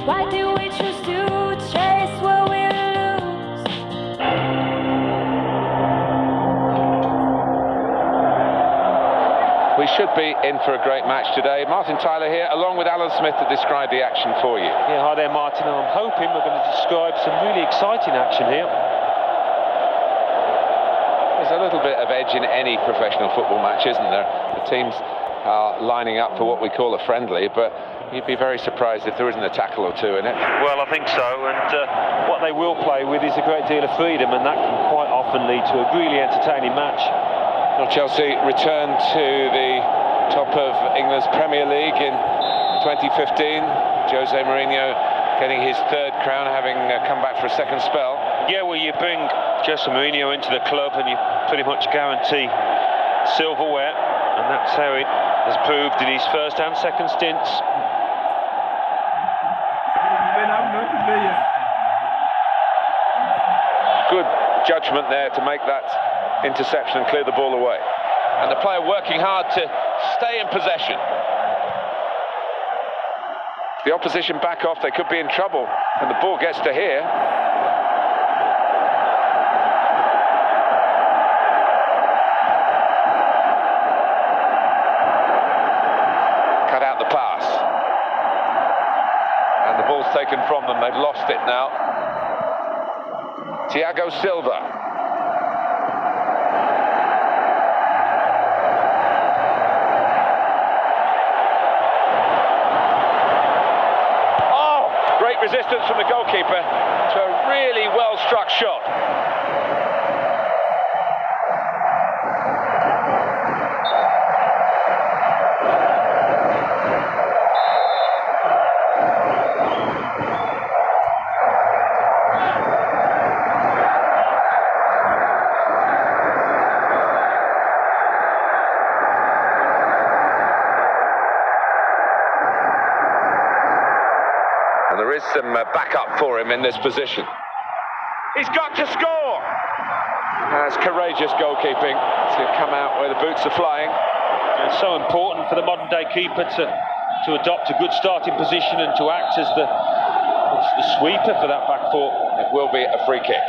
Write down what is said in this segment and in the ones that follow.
Why do we choose to chase what we lose? We should be in for a great match today. Martin Tyler here, along with Alan Smith, to describe the action for you. Yeah, hi there, Martin. I'm hoping we're going to describe some really exciting action here. There's a little bit of edge in any professional football match, isn't there? The teams are lining up for what we call a friendly, but you'd be very surprised if there isn't a tackle or two in it. Well, I think so, and what they will play with is a great deal of freedom, and that can quite often lead to a really entertaining match. Well, Chelsea returned to the top of England's Premier League in 2015. Jose Mourinho getting his third crown, having come back for a second spell. Yeah, well, you bring Jose Mourinho into the club and you pretty much guarantee silverware, and that's how it has proved in his first and second stints. Good judgment there to make that interception and clear the ball away. And the player working hard to stay in possession. If the opposition back off, they could be in trouble, and the ball gets to here. Cut out the pass. And the ball's taken from them. They've lost it now. Thiago Silva. Resistance from the goalkeeper to a really well-struck shot. And there is some backup for him in this position. He's got to score! That's courageous goalkeeping to come out where the boots are flying. It's so important for the modern day keeper to adopt a good starting position and to act as the sweeper for that back four. It will be a free kick.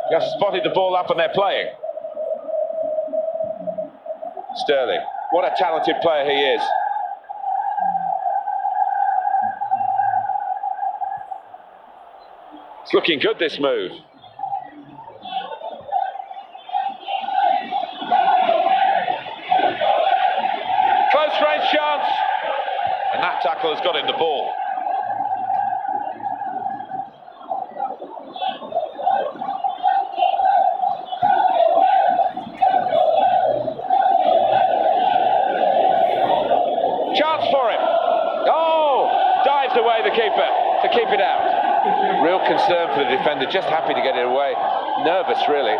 Just spotted the ball up and they're playing. Sterling, what a talented player he is. It's looking good, this move. Close range chance. And that tackle has got him the ball. Chance for him. Oh! Dives away the keeper to keep it out. Real concern for the defender, just happy to get it away. Nervous, really.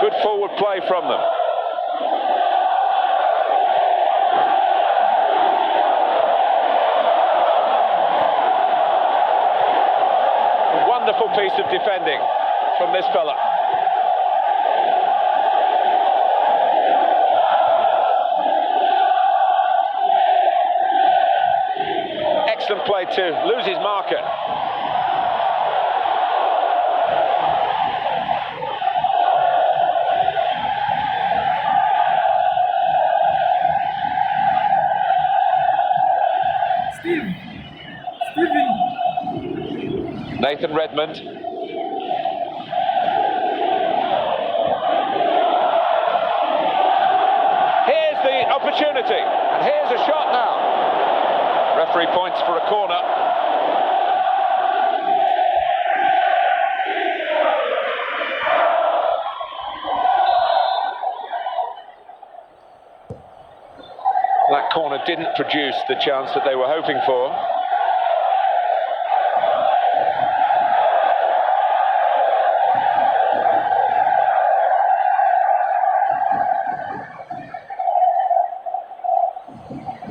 Good forward play from them. A wonderful piece of defending from this fella. Excellent play too, loses marker. Steven. Nathan Redmond. Here's the opportunity, and here's a shot now. Referee points for a corner. That corner didn't produce the chance that they were hoping for.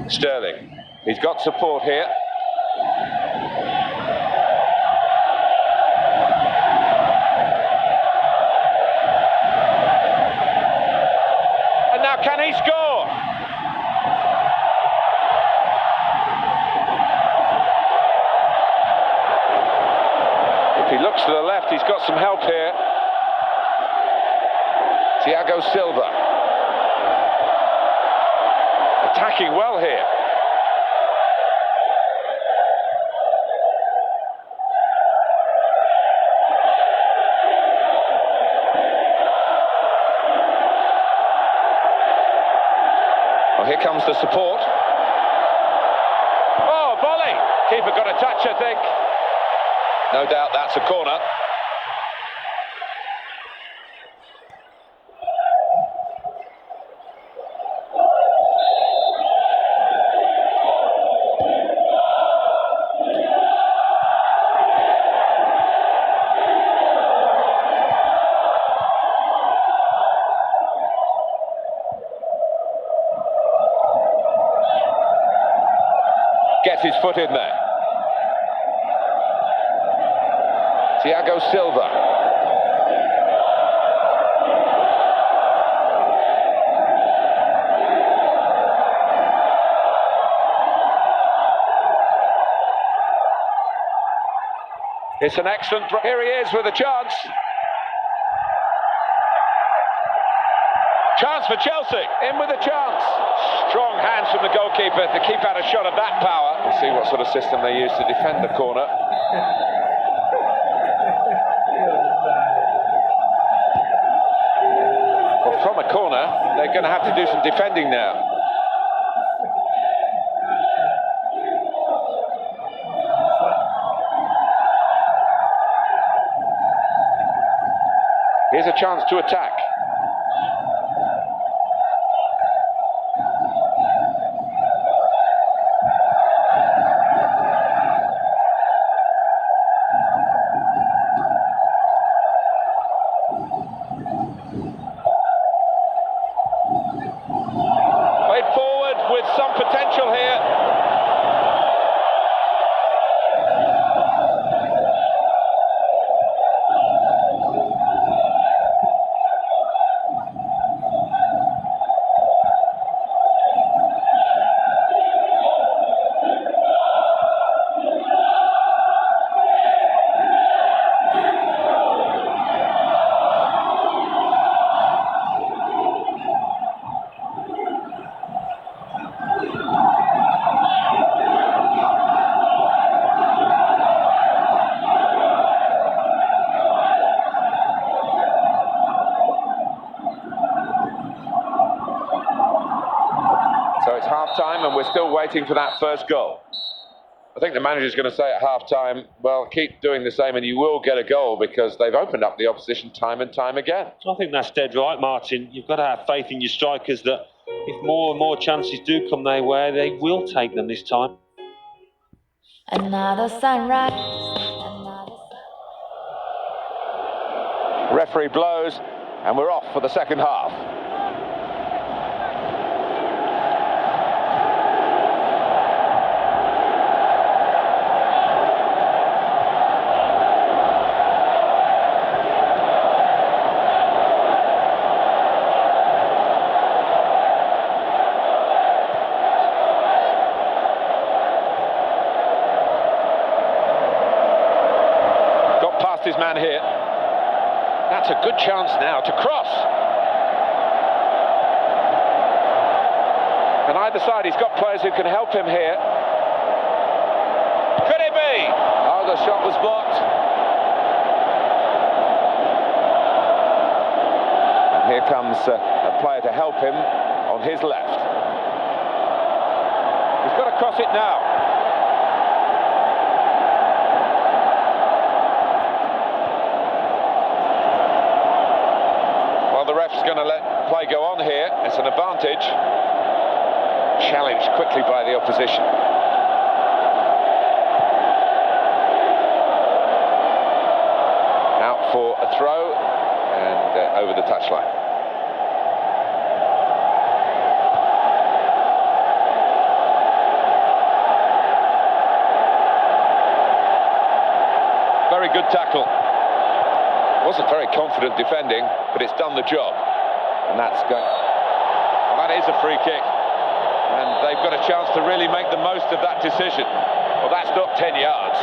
Sterling. He's got support here. Looks to the left, he's got some help here. Thiago Silva. Attacking well here. Well, here comes the support. Oh, volley! Keeper got a touch, I think. No doubt that's a corner. Gets his foot in there. Thiago Silva. It's an excellent... Here he is with a chance. Chance for Chelsea. In with a chance. Strong hands from the goalkeeper to keep out a shot of that power. We'll see what sort of system they use to defend the corner. Well, from a corner, they're going to have to do some defending now. Here's a chance to attack. Played forward with some potential here. So it's half-time and we're still waiting for that first goal. I think the manager's going to say at half-time, well, keep doing the same and you will get a goal because they've opened up the opposition time and time again. I think that's dead right, Martin. You've got to have faith in your strikers that if more and more chances do come their way, they will take them this time. Another sunrise. Referee blows and we're off for the second half. Past his man here. That's a good chance now to cross. On either side, he's got players who can help him here. Could it be? Oh, the shot was blocked. And here comes a player to help him on his left. He's got to cross it now. The ref's going to let play go on here. It's an advantage. Challenged quickly by the opposition. Out for a throw and over the touchline. Very good tackle. Wasn't very confident defending, but it's done the job. And that's good. Well, that is a free kick. And they've got a chance to really make the most of that decision. Well, that's not 10 yards.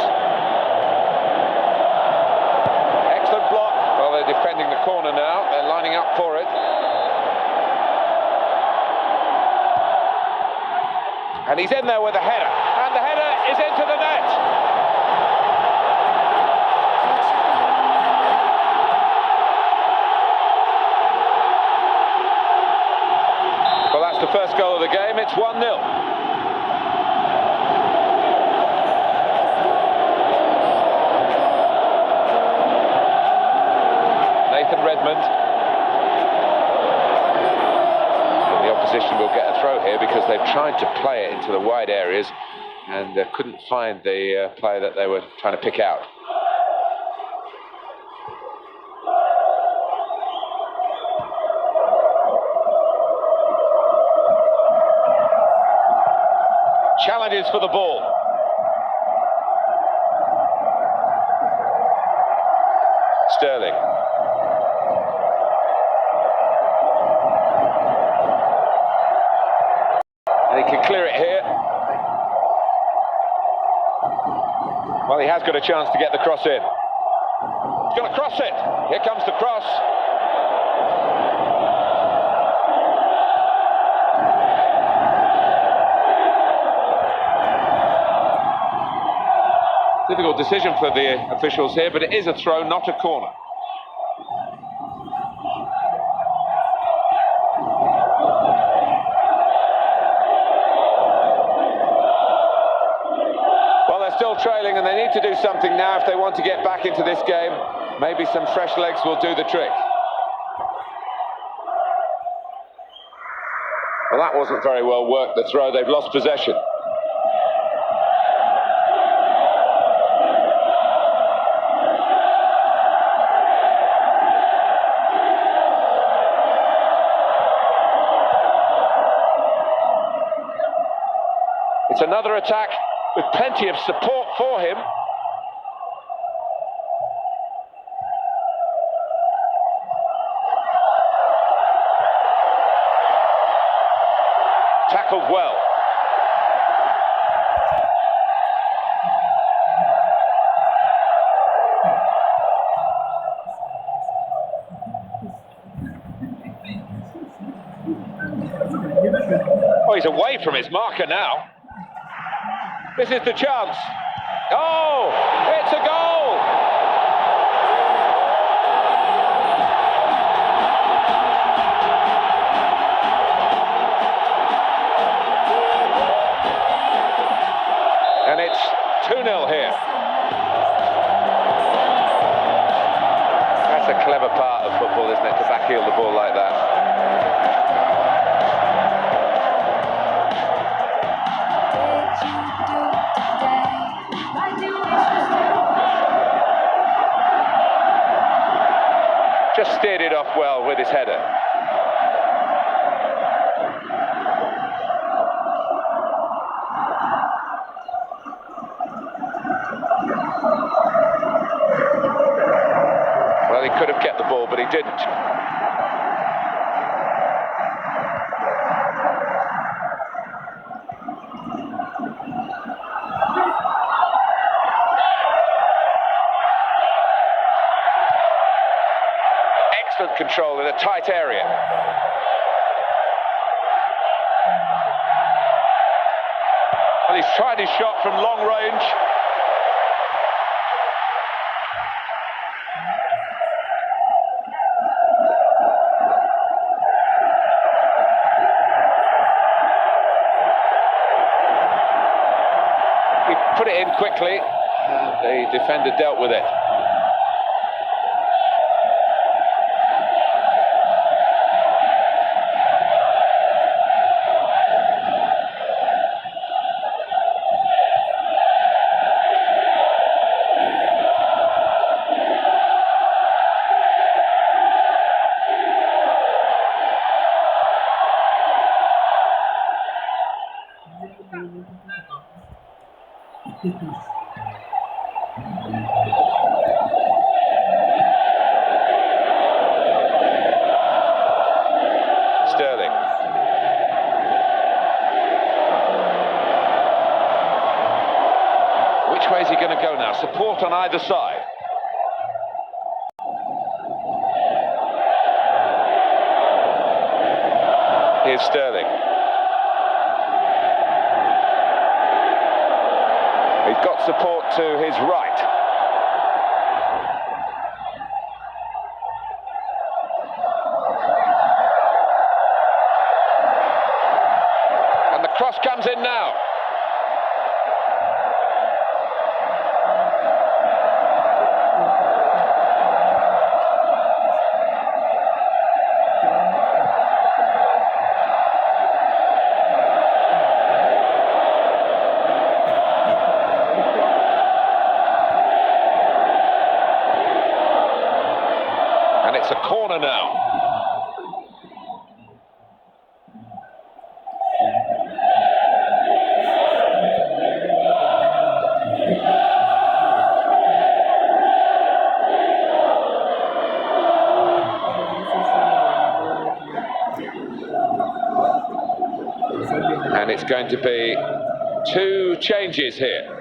up for it. And he's in there with a header. And the header is into the net. Well, that's the first goal of the game. It's 1-0. Redmond. And the opposition will get a throw here because they've tried to play it into the wide areas and couldn't find the player that they were trying to pick out. Challenges for the ball. Sterling. And he can clear it here. Well, he has got a chance to get the cross in. He's going to cross it. Here comes the cross. Difficult decision for the officials here, but it is a throw, not a corner. Still trailing, and they need to do something now if they want to get back into this game. Maybe some fresh legs will do the trick. Well, that wasn't very well worked, the throw. They've lost possession. It's another attack with plenty of support for him. Tackled well. Oh, he's away from his marker now. This is the chance. Oh, it's a goal! And it's 2-0 here. That's a clever part of football, isn't it, to backheel the ball like that. Just steered it off well with his header. Well, he could have kept the ball, but he didn't. Excellent control in a tight area. Well, he's tried his shot from long range. He put it in quickly, and the defender dealt with it. Sterling. Which way is he going to go now? Support on either side. is Sterling. He's got support to his right. And the cross comes in now. And it's a corner now. And it's going to be 2 changes here.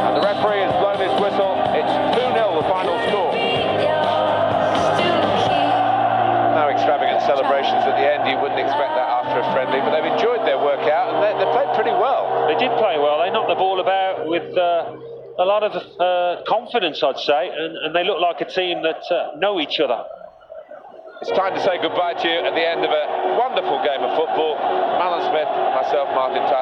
And the referee has blown his whistle. It's 2-0 the final score. No extravagant celebrations at the end. You wouldn't expect that after a friendly, but they've enjoyed their workout and they played pretty well. They did play well. They knocked the ball about with a lot of confidence, I'd say, and they look like a team that know each other. It's time to say goodbye to you at the end of a wonderful game of football. Alan Smith, myself, Martin Tyler.